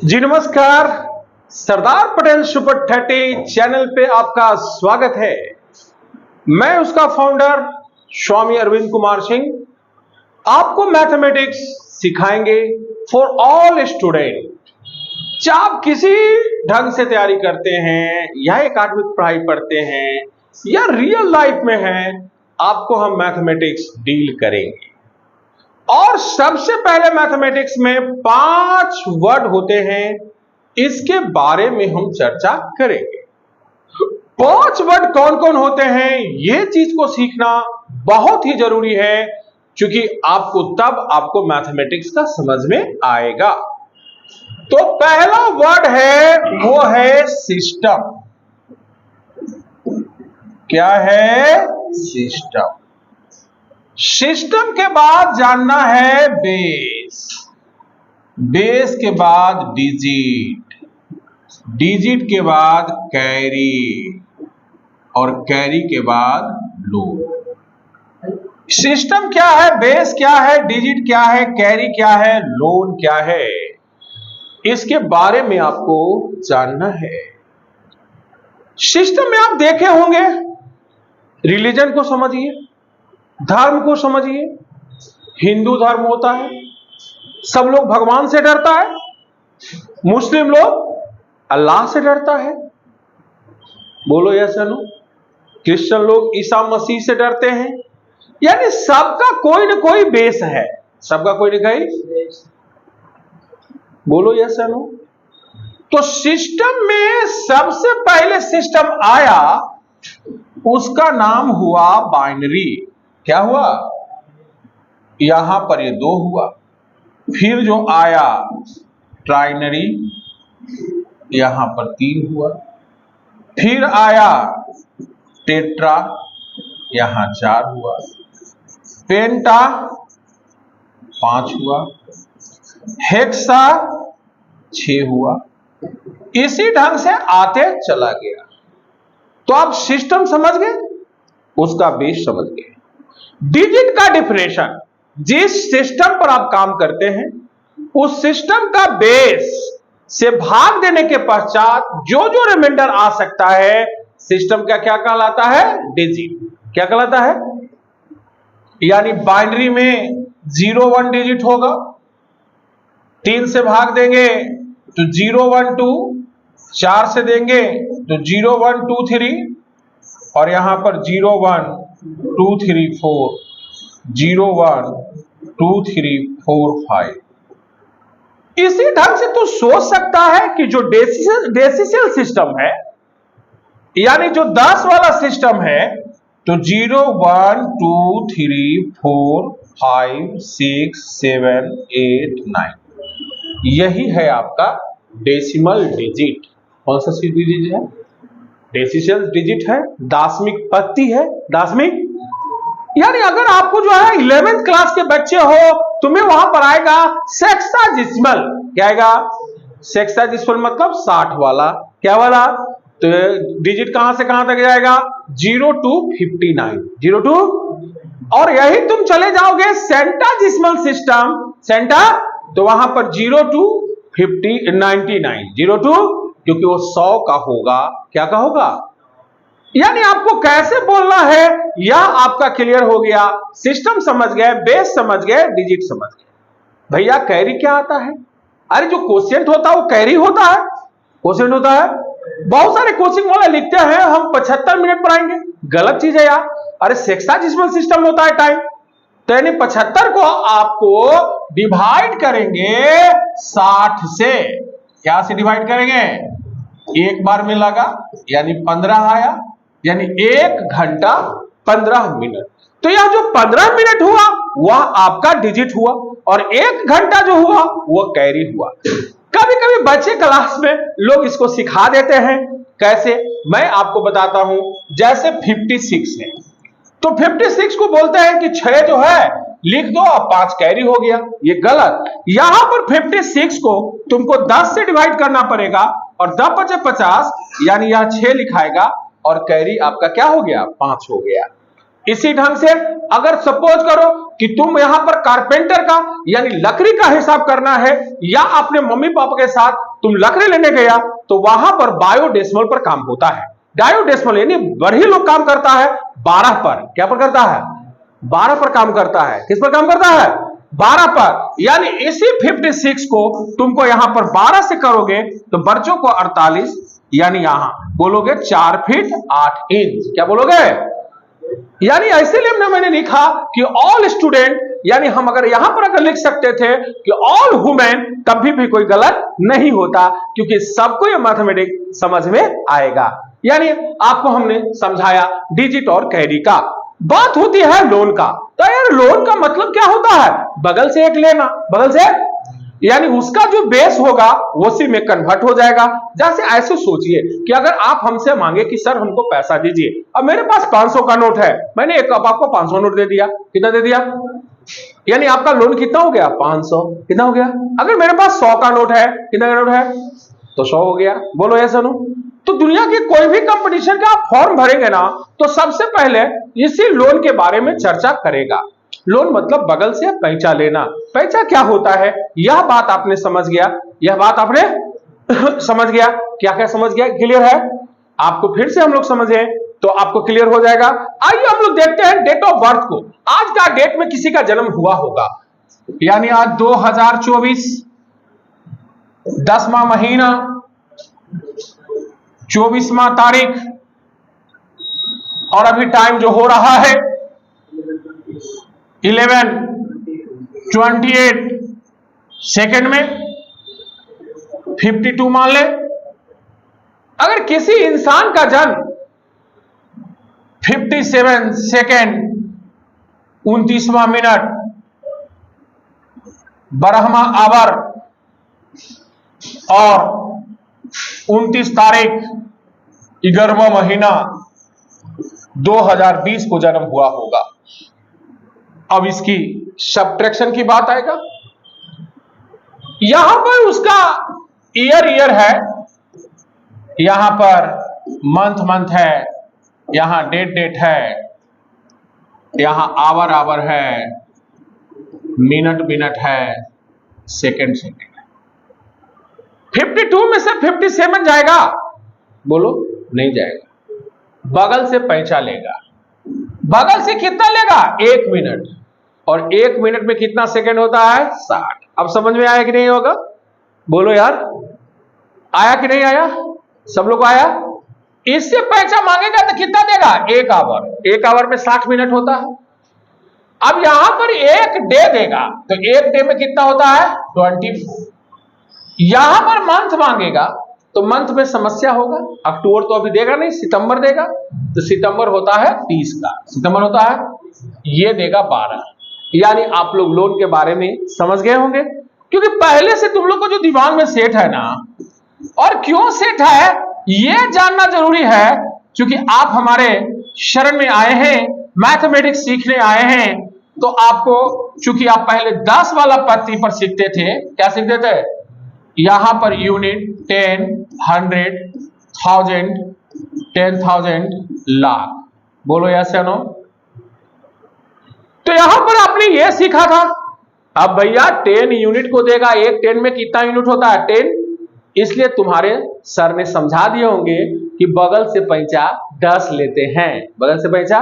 जी नमस्कार। Sardar Patel super 30 channel पे आपका स्वागत है। मैं उसका फाउंडर स्वामी अरविंद कुमार सिंह आपको मैथमेटिक्स सिखाएंगे फॉर ऑल स्टूडेंट। चाहे आप किसी ढंग से तैयारी करते हैं या एकेडमिक पढ़ाई पढ़ते हैं या रियल लाइफ में हैं, आपको हम मैथमेटिक्स डील करेंगे। और सबसे पहले मैथमेटिक्स में 5 वर्ड होते हैं, इसके बारे में हम चर्चा करेंगे। 5 वर्ड कौन कौन होते हैं, यह चीज को सीखना बहुत ही जरूरी है, क्योंकि आपको मैथमेटिक्स का समझ में आएगा। तो पहला वर्ड है वो है सिस्टम। क्या है? सिस्टम। सिस्टम के बाद जानना है बेस, बेस के बाद डिजिट, डिजिट के बाद कैरी और कैरी के बाद लोन। सिस्टम क्या है, बेस क्या है, डिजिट क्या है, कैरी क्या है, लोन क्या है, इसके बारे में आपको जानना है। सिस्टम में आप देखे होंगे, रिलीजन को समझिए, धर्म को समझिए। हिंदू धर्म होता है, सब लोग भगवान से डरता है। मुस्लिम लोग अल्लाह से डरता है। बोलो यस या नो। क्रिश्चियन लोग ईसा मसीह से डरते हैं। यानी सबका कोई ना कोई बेस है, सबका कोई ना कोई। बोलो यस या नो। तो सिस्टम में सबसे पहले सिस्टम आया, उसका नाम हुआ बाइनरी। क्या हुआ? यहां पर ये 2 हुआ। फिर जो आया ट्राइनरी, यहां पर 3 हुआ। फिर आया टेट्रा, यहां 4 हुआ। पेंटा 5 हुआ। हेक्सा 6 हुआ। इसी ढंग से आते चला गया। तो आप सिस्टम समझ गए, उसका बेस समझ गए। डिजिट का डिफिनेशन, जिस सिस्टम पर आप काम करते हैं उस सिस्टम का बेस से भाग देने के पश्चात जो जो रिमाइंडर आ सकता है, सिस्टम का क्या कहलाता है? डिजिट। क्या कहलाता है? यानी बाइनरी में 0 1 डिजिट होगा, 3 से भाग देंगे तो 0 1 2, 4 से देंगे तो 0 1 2 3, और यहां पर 0 1 2 3 4, 0 1 2 3 4 5। इसी ढंग से तू सोच सकता है कि जो डेसिमल सिस्टम है, यानी जो 10 वाला सिस्टम है, तो 0 1 2 3 4 5 6 7 8 9, यही है आपका डेसिमल डिजिट। कौन सा डिजिट है? डेसिमल डिजिट है, दशमिक पत्ती है। दशमिक यानी अगर आपको जो है 11th क्लास के बच्चे हो, तुम्हें वहां पर आएगा सेक्साजिसिमल। क्या आएगा? सेक्साजिसिमल मतलब 60 वाला। क्या वाला? तो डिजिट कहां से कहां तक जाएगा? 0 to 59, 0 to, और यही तुम चले जाओगे सेंटाजिसिमल सिस्टम, सेंटा, तो वहां पर 0 to 99, 0 to, क्योंकि वो 100 का होगा। क्या का होगा? यानी आपको कैसे बोलना है यह आपका क्लियर हो गया। सिस्टम समझ गए, बेस समझ गए, डिजिट समझ गए। भैया कैरी क्या आता है? अरे जो क्वोशिएंट होता है वो कैरी होता है। क्वोशिएंट होता है, बहुत सारे कोचिंग वाले लिखते हैं हम 75 मिनट पढ़ाएंगे। गलत चीज है यार। अरे सेक्साजिसिमल सिस्टम होता है टाइम, तो यानी 75 को आपको डिवाइड करेंगे 60 से। क्या से डिवाइड करेंगे? एक बार में लगा यानी 15 आया, यानी 1 घंटा 15 मिनट। तो यह जो 15 मिनट हुआ वह आपका डिजिट हुआ, और 1 घंटा जो हुआ वह कैरी हुआ। कभी कभी बच्चे क्लास में लोग इसको सिखा देते हैं। कैसे? मैं आपको बताता हूं। जैसे 56 है, तो 56 को बोलते हैं कि 6 जो है लिख दो और 5 कैरी हो गया। ये गलत। यहां पर 56 को तुमको 10 से डिवाइड करना पड़ेगा, और 10 × 50, यानी यहां 6 लिखाएगा, और कैरी आपका क्या हो गया? 5 हो गया। इसी ढंग से अगर सपोज करो कि तुम यहां पर कारपेंटर का यानी लकड़ी का हिसाब करना है, या अपने मम्मी पापा के साथ तुम लकड़ी लेने गया, तो वहां पर बायोडेसिमल पर काम होता है। डायोडेसिमल यानी बढ़ी लोग काम करता है 12 पर। क्या पर करता है? 12 पर काम करता है। किस पर काम करता है? 12 पर। यानी इसी 56 को तुमको यहां पर 12 से करोगे तो बच्चों को 48, यानी यहां बोलोगे 4 फीट 8 इंच। क्या बोलोगे? यानी इसीलिए मैंने लिखा कि ऑल स्टूडेंट, यानी हम अगर यहां पर अगर लिख सकते थे कि ऑल वुमेन, तभी भी कोई गलत नहीं होता, क्योंकि सबको यह मैथमेटिक्स समझ में आएगा। यानी आपको हमने समझाया डिजिट और कैरी का। बात होती है लोन का। तो यार लोन का मतलब क्या होता है? बगल से एक लेना, बगल से, यानी उसका जो बेस होगा उसी में कन्वर्ट हो जाएगा। जैसे ऐसे सोचिए कि अगर आप हमसे मांगे कि सर हमको पैसा दीजिए, अब मेरे पास 500 का नोट है, मैंने एक अब आपको 500 नोट दे दिया। कितना दे दिया? यानी आपका लोन कितना हो गया? 500। कितना हो गया? अगर मेरे पास 100 का नोट है, कितना का नोट है? तो 100 हो गया। बोलो ऐसा नो। तो दुनिया के कोई भी कंपटीशन का आप फॉर्म भरेंगे ना, तो सबसे पहले इसी लोन के बारे में चर्चा करेगा। लोन मतलब बगल से पैसा लेना। पैसा क्या होता है, यह बात आपने समझ गया, यह बात आपने समझ गया। क्या क्या समझ गया? क्लियर है? आपको फिर से हम लोग समझे तो आपको क्लियर हो जाएगा। आइए हम लोग देखते हैं डेट ऑफ बर्थ को। आज का डेट में किसी का जन्म हुआ होगा, यानी आज 2024 10वां महीना 24वां तारीख, और अभी टाइम जो हो रहा है 11:28 सेकेंड में 52 मान ले। अगर किसी इंसान का जन्म 57 सेकेंड 29वां मिनट 12वां आवर और 29 तारीख 11वां महीना 2020 को जन्म हुआ होगा। अब इसकी सब्ट्रैक्शन की बात आएगा। यहां पर उसका ईयर है, यहां पर मंथ है, यहां डेट है, यहां आवर है, मिनट है, सेकंड है। 52 में से 57 जाएगा? बोलो नहीं जाएगा। बगल से पैसा लेगा। बगल से कितना लेगा? 1 मिनट, और 1 मिनट में कितना सेकंड होता है? 60। अब समझ में आया कि नहीं होगा? बोलो यार, आया कि नहीं आया? सब लोग आया? इससे पैसा मांगेगा तो कितना देगा? 1 आवर। 1 आवर में 60 मिनट होता है। अब यहां पर 1 डे देगा, तो 1 डे में कितना होता है? 24। यहां पर मंथ मांगेगा तो मंथ में समस्या होगा। अक्टूबर तो अभी देगा नहीं, सितंबर देगा, तो सितंबर होता है 30 का, सितंबर होता है, ये देगा 12। यानी आप लोग लोन के बारे में समझ गए होंगे, क्योंकि पहले से तुम लोग को जो दिमाग में सेट है ना, और क्यों सेट है यह जानना जरूरी है, क्योंकि आप हमारे शरण में आए हैं, मैथमेटिक्स सीखने आए हैं। तो आपको, चूंकि आप पहले 10 वाला पत्ती पर सीखते थे, क्या सीखते थे? यहां पर यूनिट 10, 100, 1000, 10,000, लाख। बोलो यस या नो। तो यहां पर आपने यह सीखा था। अब भैया 10 यूनिट को देगा, एक 10 में कितना यूनिट होता है? 10। इसलिए तुम्हारे सर ने समझा दिए होंगे कि बगल से पैसा 10 लेते हैं। बगल से पैसा,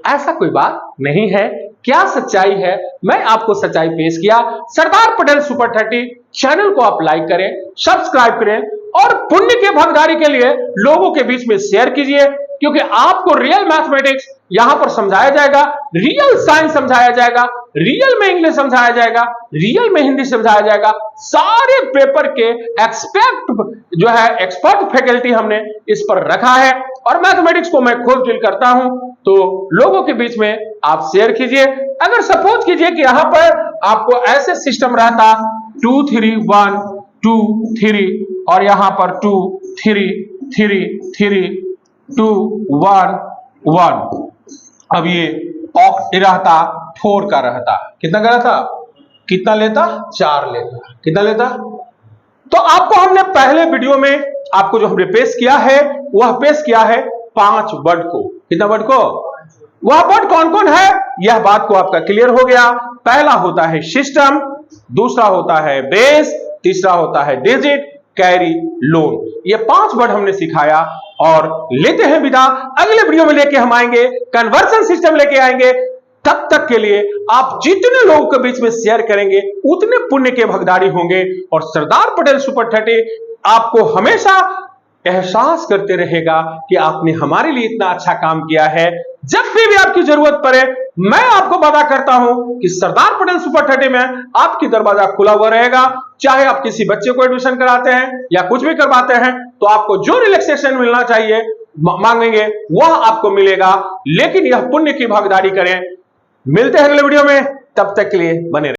ऐसा कोई बात नहीं है। क्या सच्चाई है, मैं आपको सच्चाई पेश किया। सरदार पटेल सुपर 30 चैनल को आप लाइक करें, सब्सक्राइब करें, और पुण्य के भागीदारी के लिए लोगों के बीच में शेयर कीजिए, क्योंकि आपको रियल मैथमेटिक्स यहां पर समझाया जाएगा, रियल साइंस समझाया जाएगा, रियल में इंग्लिश समझाया जाएगा, रियल में हिंदी समझाया जाएगा। सारे पेपर के एक्सपर्ट फैकल्टी हमने इस पर रखा है, और मैथमेटिक्स को मैं खुद डील करता हूं। तो लोगों के बीच में आप शेयर कीजिए। अगर सपोज कीजिए कि यहां पर आपको ऐसे सिस्टम रहता 2 3 1 2 3, और यहां पर 2 3 3 3 2 1 1। अब ये रहता 4 का रहता, कितना का रहता? कितना लेता? 4 लेता। कितना लेता? तो आपको हमने पहले वीडियो में आपको जो हमने पेश किया है, वह पेश किया है 5 वर्ड को। कितना वर्ड को? वह वर्ड कौन कौन है, यह बात को आपका क्लियर हो गया। पहला होता है सिस्टम, दूसरा होता है बेस, तीसरा होता है डिजिट, कैरी, लोन। ये 5 वर्ड हमने सिखाया और लेते हैं विदा। अगले वीडियो में लेके हम आएंगे कन्वर्जन सिस्टम लेके आएंगे। तब तक के लिए आप जितने लोगों के बीच में शेयर करेंगे उतने पुण्य के भगदारी होंगे और सरदार पटेल सुपर 30 आपको हमेशा एहसास करते रहेगा कि आपने हमारे लिए इतना अच्छा काम किया है। जब भी आपकी जरूरत पड़े मैं आपको वादा करता हूं कि सरदार पटेल सुपर 30 में आपकी दरवाजा खुला हुआ रहेगा। चाहे आप किसी बच्चे को एडमिशन कराते हैं या कुछ भी करवाते हैं तो आपको जो रिलैक्सेशन मिलना चाहिए मांगेंगे वह आपको मिलेगा, लेकिन यह पुण्य की भागीदारी करें। मिलते हैं अगले वीडियो में, तब तक के लिए बने रहें।